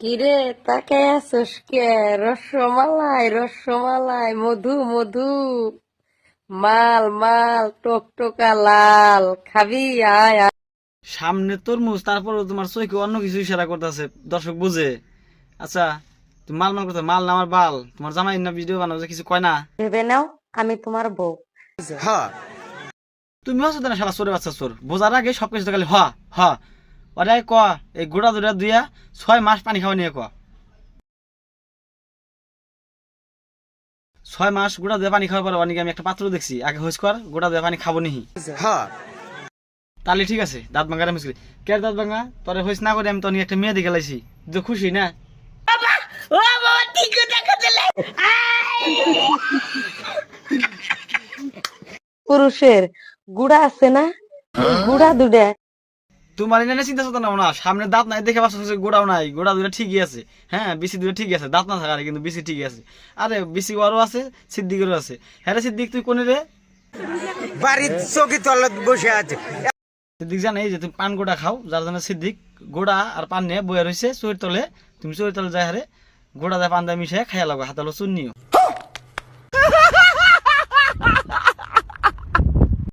কিরে তাকে আসোস কে? রসমালাই রসমালাই, মধু মধু, মাল মাল, টকটকা লাল, খাবি? আয় আয়। সামনে তরমুজ, তারপর তোমার চোখে অন্য কিছু ইশারা করতেছে, দর্শক বুঝে। আচ্ছা, তুমি মাল মাল করতে, মাল না আমার বাল। তোমার জামাই না ভিডিও বানাও যে কিছু কয় না? ভেবে নাও আমি তোমার বউ। তুমি হচ্ছে না শালা চোরে বাচ্চা চোর, বোঝার আগে সবকিছু খালি হ হ। ওরে ক, এই গোড়া দুটা দুইয়া 6 মাস পানি খাওয়া নিয়ে ক। 6 মাস গোড়া দুয়া পানি খাওয়ার পর অনেকে আমি একটা পাত্র দেখছি, আগে হইস কর গোড়া দুয়া পানি খাবো নিহি। তাহলে ঠিক আছে, দাঁত ভাঙার মুশকিল। কে দাঁত ভাঙা? তোরে হইস না করে আমি তো একটা মেয়ে দেখে লাইছি, তুই তো খুশি না? পুরুষের গুড়া আছে না, গুড়া দুটা। তোমার এনে চিন্তা করতে না না, সামনে দাঁত নাই দেখে বাচ্চা গোড়াও নাই, গোড়া দুটা ঠিকই আছে। হ্যাঁ, বিসি দুটো ঠিকই আছে, দাঁত না থাকার কিন্তু বিসি ঠিকই আছে। আরে বিসি ওরও আছে, সিদ্দিকেরও আছে। হ্যাঁ রে সিদ্দিক, তুই কোনে রে? বাড়ির চৌকি তলাত বসে আছে। সিদ্দিক জানে এই যে তুমি পান গোড়া খাও, যার জন্য সিদ্দিক গোড়া আর পান নিয়ে বইয়া রয়েছে চোর তলে। তুমি চোর তলে যাই হারে গোড়া দেয় পান দেয় মিশে খাইয়া লাগবে, হাতালো চুন্নিও।